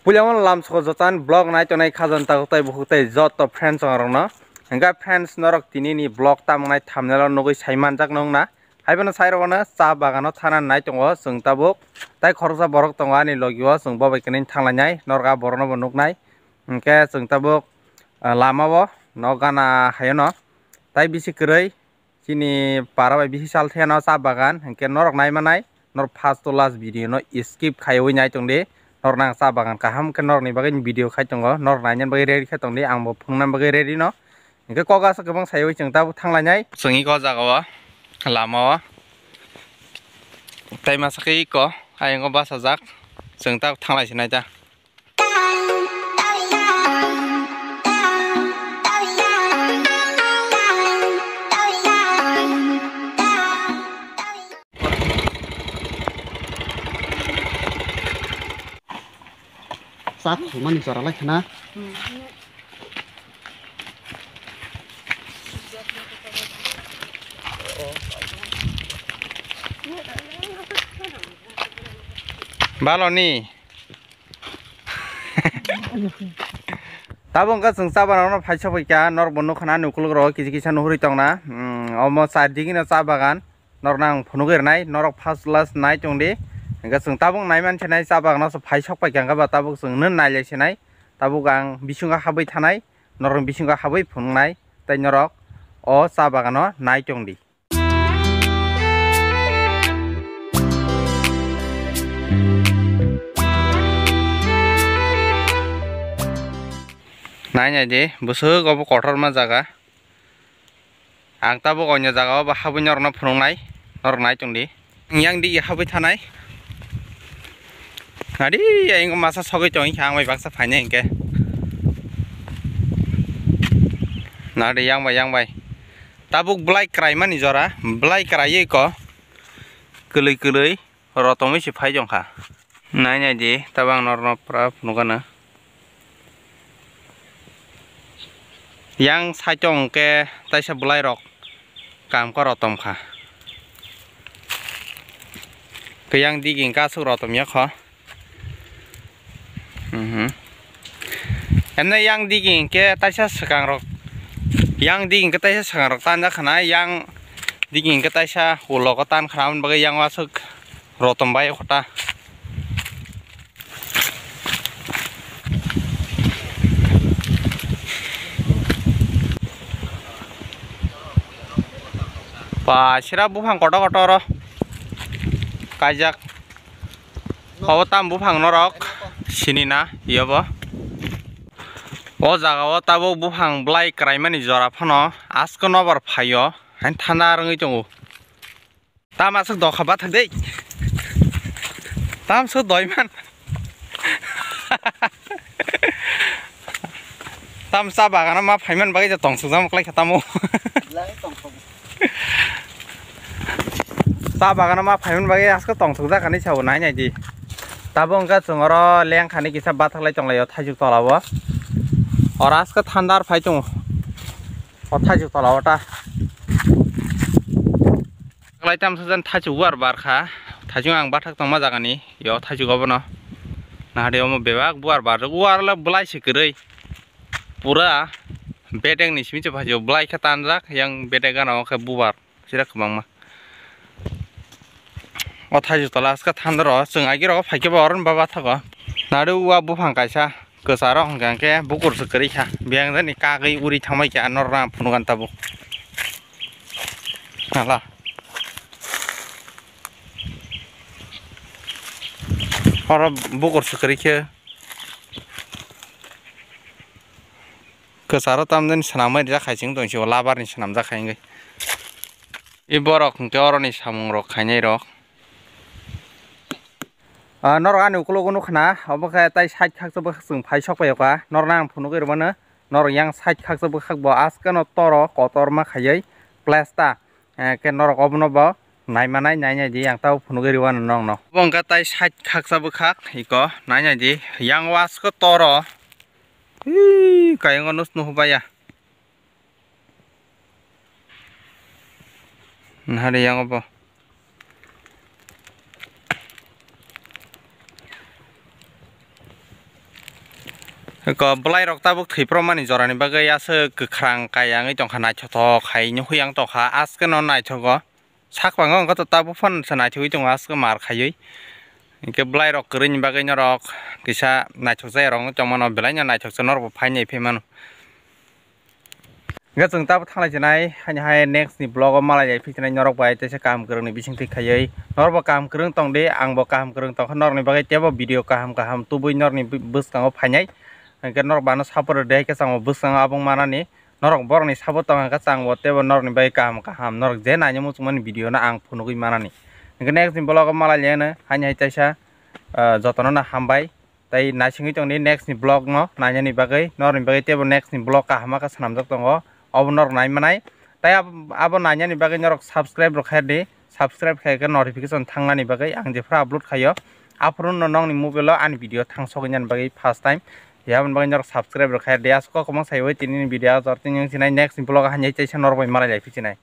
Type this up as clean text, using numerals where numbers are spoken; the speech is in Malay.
Pulang lam sojotan blog naik tonai kazan takutai bukutai joto friends orang no. Hingga friends norok tini ni blog tam naik thumbnail nugui saiman jak nong na. Haibana sairona sa bagano thana naik tongo sung tabuk. Tai khorsa borok tongo ani logio sung babai kenin thanglanyai norga borno bo nugnai. Hingke sung tabuk lama bo nogana hayono. Tai bisi kerei sini para bai bisi sal theno sa bagan hingke norok nai manai nor first to last video no skip khaioi nai tongde. Nor nang sa bagan kaham ke nor ni bagai video khai tongo nor nanyan bagai ready khai tongdi ang bo phungnan bagai ready no ingke koga sa gobang sayoi chung ta thanglanyai sungi ko jagawa lama tai masaki ko ayang ko basa jak chung ta thanglai sinai ta sát thủ mà nhìn lại na baloni tabong ka sung saba no phai chok ka nor bonu khana nukul ro kisi kisa nuhuri tong na omo sadigi na sa bagan nor nang phunugir nai norok first class nai tongdi hingga sung tabung naiman chenai sa bagno so phai sok pai ganga ba tabuk sung nun nailai chenai tabuk ang bisunga habai thanai norong bisunga habai phungnai tai norok o sa bagano nai tongdi nai nya je busuk obo kotor ma jaga ang tabuk onya jaga ba habai norno phungnai nor nai tongdi yang di habai thanai Nadi yang masa sogai cong yang mai baksa fanya ingke. Nadi yang bay. Tabuk belai kerai mani jora, belai kerai ko. Kelui rotomi si fai jong ka. Nanya je tabang norno prap nukana. Yang sajong ke taisa belai rok kam ko rotom ka. Ke yang diging kasu rotom ya ko. Emna yang diging ke taisa sekang rok yang diging ke taisa sekang rok tanda khana yang diging ke taisa hulo ko tan khramun bagai yang wasuk rotom bai khota pa sira bufang koto ro kajak tam bufang norok sinina iya bo o jaga o tabo bufang blai krai mani jora phano asko nobar phayo han thana rangui tongo tam asuk dokha ba thak dei tam so doiman tam sa bagana ma phaiman bagai ja tongsuk jam klai khatamo sa bagana ma phaiman bagai asko tongsuk ja kani chau nai nai ji tabong ka chungoro leng khani kisa bathaklai tonglai thajuk tolawo oras ka thandar phai chung o thajuk tolawo ta klai tam sujan thajuk war bar kha thajung ang bathak tongma jagani yo thajuk obono nahade omo bebak buar bar war la blai sikrei pura bedeng ni simi chaphajo blai kha tanjak yang bedega no kha bubar sira khmang ma o thajuk tola aska thandaro chung agiro phaike ba oron baba thago nadu wa bufang kaisa kesaro hangke bukur sekeri kha biang jani kagai uri thamai ka norra phunugan tabu ala ora bukur sekeri ke kesaro tamden sanamai ja khaising dongsi labar ni sanam ja khaingai iborok hangke oroni samung rok khainai rok nor anu kulo gunu khana oboka tai side khak so sung phai sok pai ka nor nang phunu ge rmana nor yang side khak so khak bo aska no toro kotor ma khayai plasta ke nor obno bo nai manai nai nai ji yang tau phunu ge riwan nong no bongka tai side khak so khak iko nai nai ji yang was ko toro kayang onus nu baya nahari yang obo ko blai rok tabuk thipro mani jorani bagai ase kwkrang kayang tongkha naithotok khaini huyang tokha aske no naithogo sakpango ko to tabuk phone sa naithoi tong aske mar khayoi ke blai rok kring bagai norok kisa naithok jai rong tongmano belai no naithok sa norbo phainai phemano gachung tabuk thanglai janai hani hai next ni blog o malai jai phichnai norok bai tese kam krung ni bising thik khayoi norbo kam krung tong de angbo kam krung tong nor ni bagai tebo video kaham tubui nor ni buskango phainai ke norok bano sapor de ke sang busang abong manani norok bor ni sabot tong ka sang bo tebo nor ni bai kam norok je na nyamu chumani video na ang phunugui manani ke next ni blog o malai jai hani hai taisa jotono na hambai tai naisingui tong ni next ni blog no nanyani bagai nor ni bagai tebo next ni blog kahama ka sanamjak tongo abo norok nai manai tai abo nanyani bagai norok subscribe rok khaide subscribe khaike notification thangnani bagai ang jefra upload khayo apron no nong ni mobile ani video thangsognyan bagai first time yaban bagai norok subscribe rok khaide asko komang saiwai tini video jortin yung sinai next blog hanyai chaisa norbai malai lai pichinai